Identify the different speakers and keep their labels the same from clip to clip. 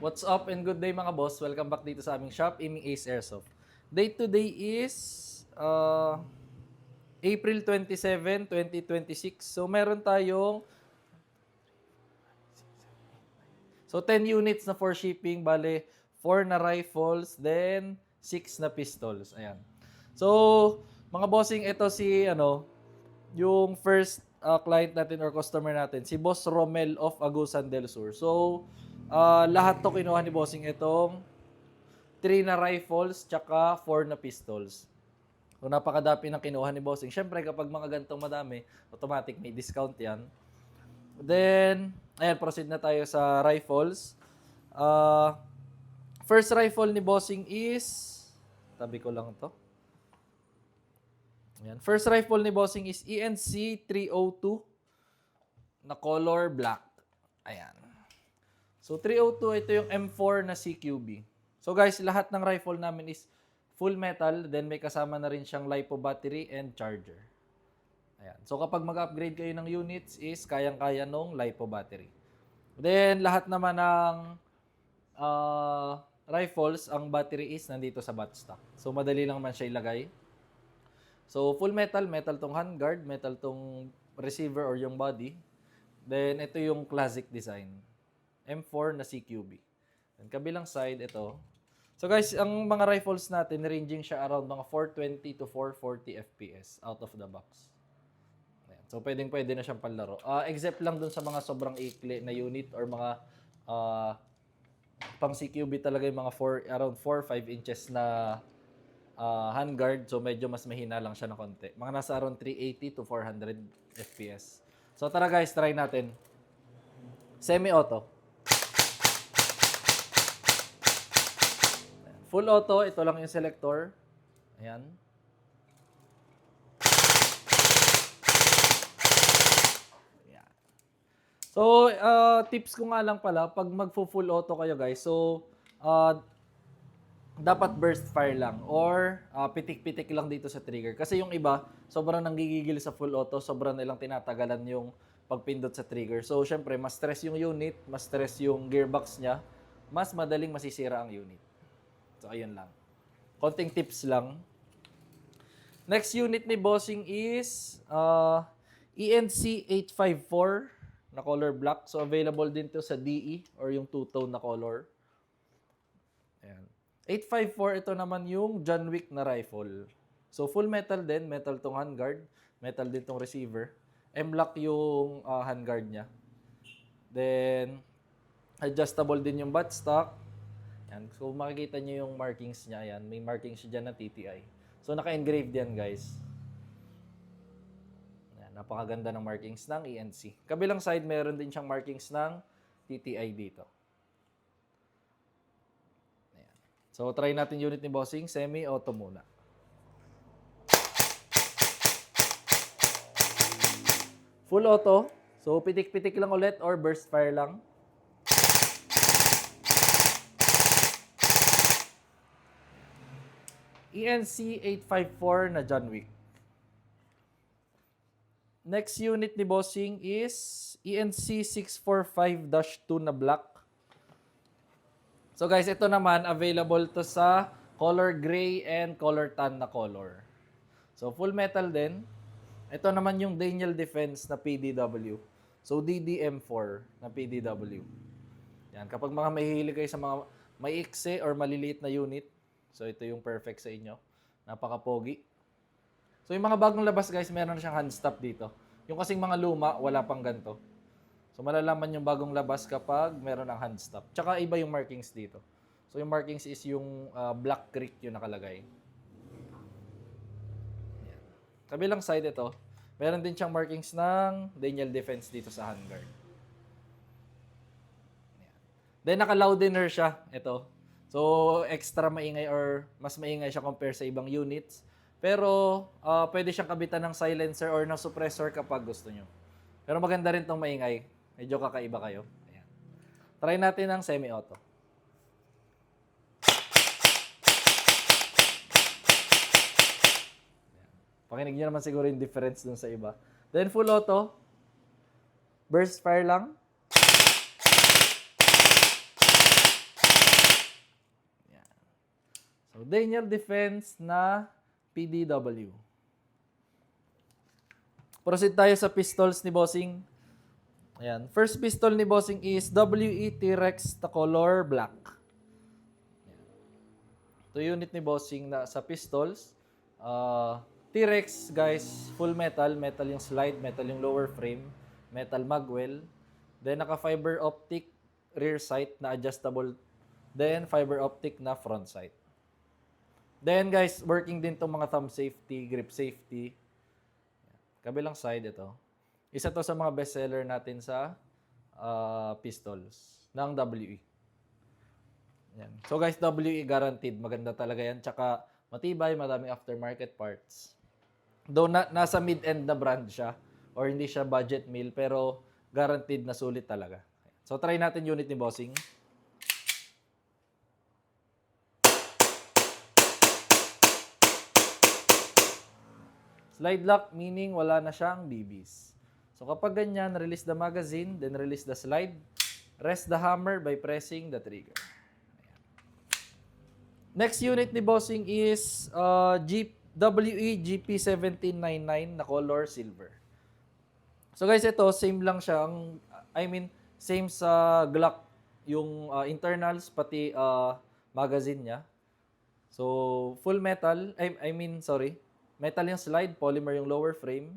Speaker 1: What's up and good day mga boss? Welcome back dito sa aming shop, Aiming Ace Airsoft. Date today is April 27, 2026. So meron tayong 10 units na for shipping, bale 4 na rifles, then 6 na pistols. Ayan. So, mga bossing, ito si yung first client natin or customer natin, si Boss Romel of Agusan del Sur. So, lahat to kinuha ni bossing itong 3 na rifles tsaka 4 na pistols. So, napakadami ng kinuha ni bossing. Siyempre, kapag mga gantong madami, automatic may discount yan. Then, ayan, proceed na tayo sa rifles. First rifle ni bossing is, tabi ko lang to. Ayan. First rifle ni bossing is ENC 302 na color black. Ayan. So, 302, ito yung M4 na CQB. So, guys, lahat ng rifle namin is full metal, then may kasama na rin siyang LiPo battery and charger. Ayan. So, kapag mag-upgrade kayo ng units is kayang-kaya nung LiPo battery. Then, lahat naman ng rifles, ang battery is nandito sa buttstock. So, madali lang man siya ilagay. So, full metal, metal tong handguard, metal tong receiver or yung body. Then, ito yung classic design. M4 na CQB. Then, kabilang side, ito. So, guys, ang mga rifles natin, ranging siya around mga 420 to 440 FPS out of the box. Ayan. So, pwedeng-pwede na siyang panlaro. Except lang dun sa mga sobrang ikli na unit or mga pang CQB talaga yung mga around 4-5 inches na handguard. So, medyo mas mahina lang siya na konti. Mga nasa around 380 to 400 FPS. So, tara guys, try natin. Semi-auto. Full auto, ito lang yung selector. Ayan. Ayan. So, tips ko nga lang pala, pag mag-full auto kayo guys, so, dapat burst fire lang or pitik-pitik lang dito sa trigger. Kasi yung iba, sobrang nanggigigil sa full auto, sobrang nilang tinatagalan yung pagpindot sa trigger. So, syempre, mas stress yung unit, mas stress yung gearbox niya, mas madaling masisira ang unit. So, ayun lang. Konting tips lang. Next unit ni bossing is ENC 854 na color black. So, available din to sa DE or yung two-tone na color. Ayan. 854, ito naman yung John Wick na rifle. So, full metal din. Metal tong handguard. Metal din tong receiver. M-lock yung handguard niya. Then, adjustable din yung buttstock. Yan. So, makikita nyo yung markings niya. Ayan. May markings siya dyan na TTI. So, naka-engraved yan, guys. Ayan. Napakaganda ng markings ng ENC. Kabilang side, meron din siyang markings ng TTI dito. Ayan. So, try natin unit ni bossing. Semi-auto muna. Full auto. So, pitik-pitik lang ulit or burst fire lang. ENC 854 na John Wick. Next unit ni bossing is ENC 645-2 na black. So guys, ito naman available to sa color gray and color tan na color. So full metal din. Ito naman yung Daniel Defense na PDW. So DDM4 na PDW. Yan, kapag mga mahihilig kayo sa mga maiksi or maliliit na unit, so, ito yung perfect sa inyo. Napaka-pogi. So, yung mga bagong labas, guys, meron na siyang hand stop dito. Yung kasing mga luma, wala pang ganito. So, malalaman yung bagong labas kapag meron ng hand stop. Tsaka, iba yung markings dito. So, yung markings is yung Black Creek yung nakalagay. Ayan. Kabilang side ito, meron din siyang markings ng Daniel Defense dito sa handguard. Ayan. Then, naka-loudener siya. Ito. So, extra maingay or mas maingay siya compare sa ibang units. Pero, pwede siyang kabitan ng silencer or ng suppressor kapag gusto nyo. Pero maganda rin tong maingay. Medyo kakaiba kayo. Ayan. Try natin ng semi-auto. Pakinig nyo naman siguro yung difference dun sa iba. Then, full auto. Burst fire lang. So, Daniel Defense na PDW. Proceed tayo sa pistols ni Bossing. Ayan. First pistol ni Bossing is WE T-Rex the color black. Ito unit ni Bossing na sa pistols. T-Rex guys, full metal. Metal yung slide, metal yung lower frame, metal magwell. Then naka fiber optic rear sight na adjustable. Then fiber optic na front sight. Then guys, working din tong mga thumb safety, grip safety. Kabilang side ito. Isa to sa mga bestseller natin sa pistols ng WE. Yan. So guys, WE guaranteed. Maganda talaga yan. Tsaka matibay, madaming aftermarket parts. Though nasa mid-end na brand siya or hindi siya budget meal, pero guaranteed na sulit talaga. So try natin unit ni Bossing. Slide lock, meaning wala na siyang BBs. So kapag ganyan, release the magazine, then release the slide. Rest the hammer by pressing the trigger. Ayan. Next unit ni Bossing is WE GP1799 na color silver. So guys, ito, same lang siya. Same sa Glock. Yung internals, pati magazine niya. So, full metal. Metal yung slide, polymer yung lower frame.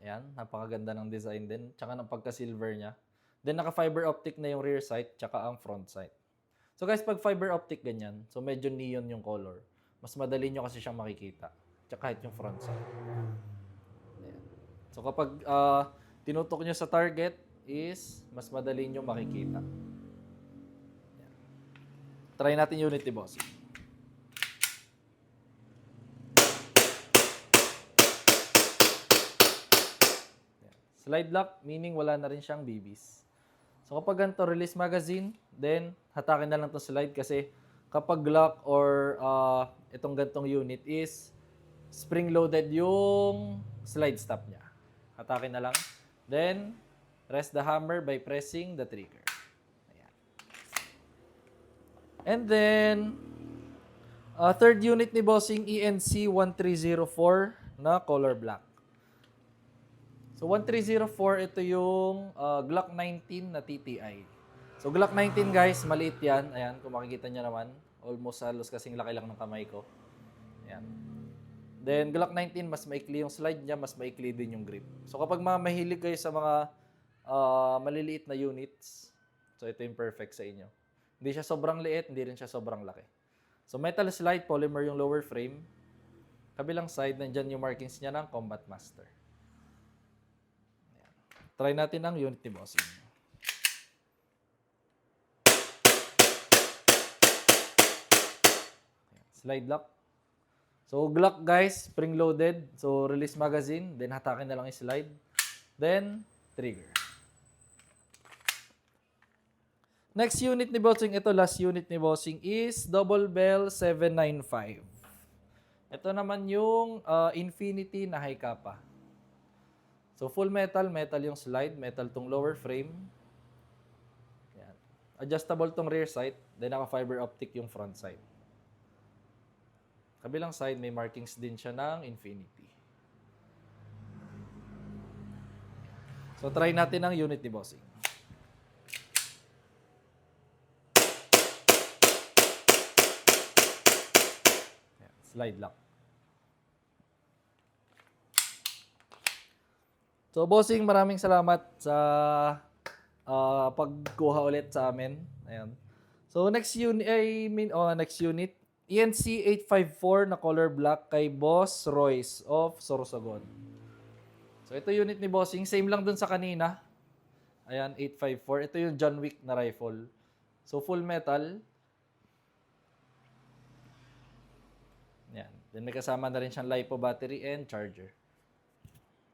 Speaker 1: Ayan, napakaganda ng design din. Tsaka ng pagka-silver niya. Then, naka-fiber optic na yung rear sight, tsaka ang front sight. So guys, pag fiber optic ganyan, so medyo neon yung color. Mas madali nyo kasi siyang makikita. Tsaka kahit yung front sight. Ayan. So kapag tinutok nyo sa target, is mas madali nyo makikita. Ayan. Try natin unit ni Bossing. Slide lock, meaning wala na rin siyang BBs. So kapag ganito, release magazine, then hatakin na lang itong slide kasi kapag Glock or itong gantong unit is spring-loaded yung slide stop niya. Hatakin na lang. Then, rest the hammer by pressing the trigger. Ayan. And then, third unit ni Bossing, ENC 1304 na color black. So 1304, ito yung Glock 19 na TTI. So Glock 19 guys, maliit yan. Ayan, kung makikita nyo naman. Almost halos kasing laki lang ng kamay ko. Ayan. Then Glock 19, mas maikli yung slide niya, mas maikli din yung grip. So kapag mahilig kayo sa mga maliliit na units, so ito yung perfect sa inyo. Hindi siya sobrang liit, hindi rin siya sobrang laki. So metal slide, polymer yung lower frame. Kabilang side, nandyan yung markings niya ng Combat Master. Try natin ang unit ni Bossing. Slide lock. So, Glock guys, spring-loaded. So, release magazine. Then, hatakin na lang yung slide. Then, trigger. Next unit ni Bossing, ito last unit ni Bossing is Double Bell 795. Ito naman yung Infinity na high kappa. So, full metal, metal yung slide, metal tong lower frame. Yan. Adjustable tong rear sight, then naka-fiber optic yung front sight. Kabilang side, may markings din siya ng Infinity. So, try natin ang unit ni Bossing. Yan. Slide lock. So, Bossing, maraming salamat sa pagkuha ulit sa amin. Ayan. So, next unit, ENC 854 na color black kay Boss Royce of Sorsogon. So, ito unit ni Bossing. Same lang dun sa kanina. Ayan, 854. Ito yung John Wick na rifle. So, full metal. Ayan. Then, may kasama na rin siyang LiPo battery and charger.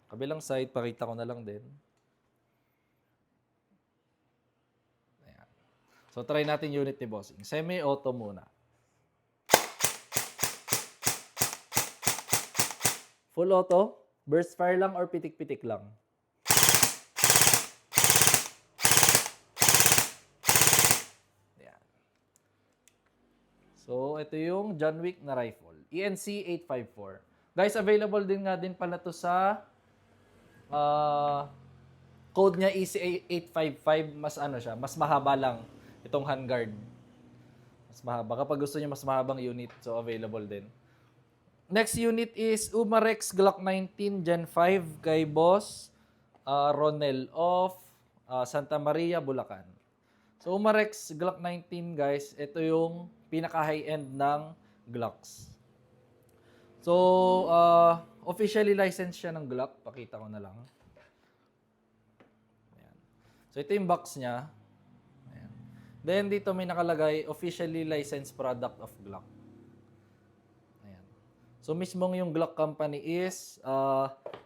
Speaker 1: Kabilang side, pakita ko na lang din. Ayan. So, try natin unit ni Bossing. Semi-auto muna. Full auto, burst fire lang or pitik-pitik lang. Ayan. So, ito yung John Wick na rifle. ENC 854. Guys, available din nga din pala to sa code niya EC855. Mas ano siya, mas mahaba lang itong handguard. Mas mahaba. Kapag gusto niyo mas mahabang unit, so available din. Next unit is Umarex Glock 19 Gen 5 kay Boss Ronel of Santa Maria, Bulacan. So Umarex Glock 19 guys, ito yung pinaka high-end ng Glocks. So officially licensed siya ng Glock. Pakita ko na lang. Ayan. So ito yung box niya. Ayan. Then dito may nakalagay officially licensed product of Glock. So mismong yung Glock company is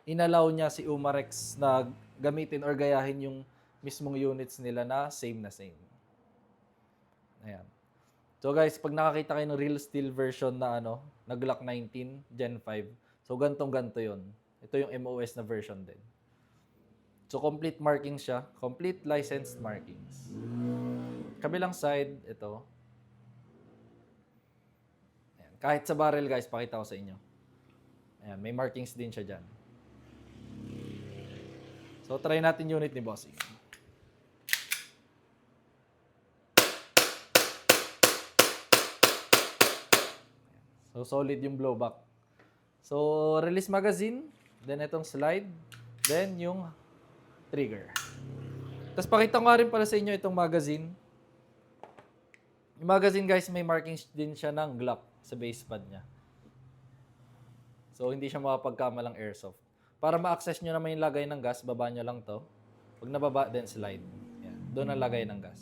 Speaker 1: inallow niya si Umarex na gamitin or gayahin yung mismong units nila na same na same. Ayan. So guys, pag nakakita kayo ng real steel version na na Glock 19 Gen 5, so gantong-ganto 'yon. Ito yung MOS na version din. So complete markings siya, complete licensed markings. Kabilang side, ito. Kahit sa barrel guys, pakita ko sa inyo. Ayan, may markings din siya dyan. So, try natin unit ni Bossing. So, solid yung blowback. So, release magazine, then itong slide, then yung trigger. Tapos, pakita ko nga rin pala sa inyo itong magazine. Yung magazine guys, may markings din siya ng Glock sa base pad niya. So, hindi siya makapagkamalang airsoft. Para ma-access nyo naman yung lagay ng gas, baba nyo lang to. Pag nababa, then slide. Yan. Doon ang lagay ng gas.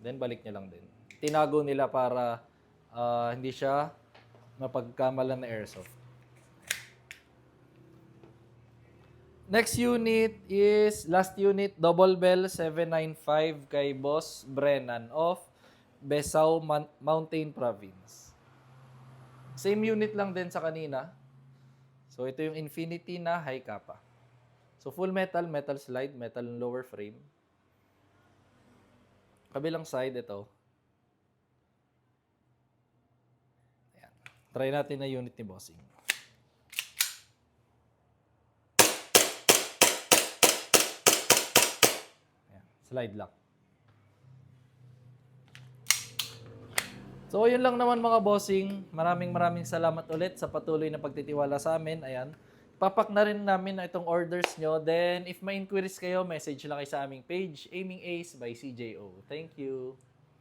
Speaker 1: Then, balik nyo lang din. Tinago nila para hindi siya mapagkamalan na airsoft. Next unit is, last unit, Double Bell 795 kay Boss Brennan of Besao Mountain Province. Same unit lang din sa kanina. So, ito yung Infinity na high kappa. So, full metal, metal slide, metal lower frame. Kabilang side, ito. Ayan. Try natin na unit ni Bossing. Ayan. Slide lock. So, yun lang naman mga bossing. Maraming salamat ulit sa patuloy na pagtitiwala sa amin. Ayan. Papak na rin namin na itong orders nyo. Then, if may inquiries kayo, message lang kayo sa aming page, Aiming Ace by CJO. Thank you.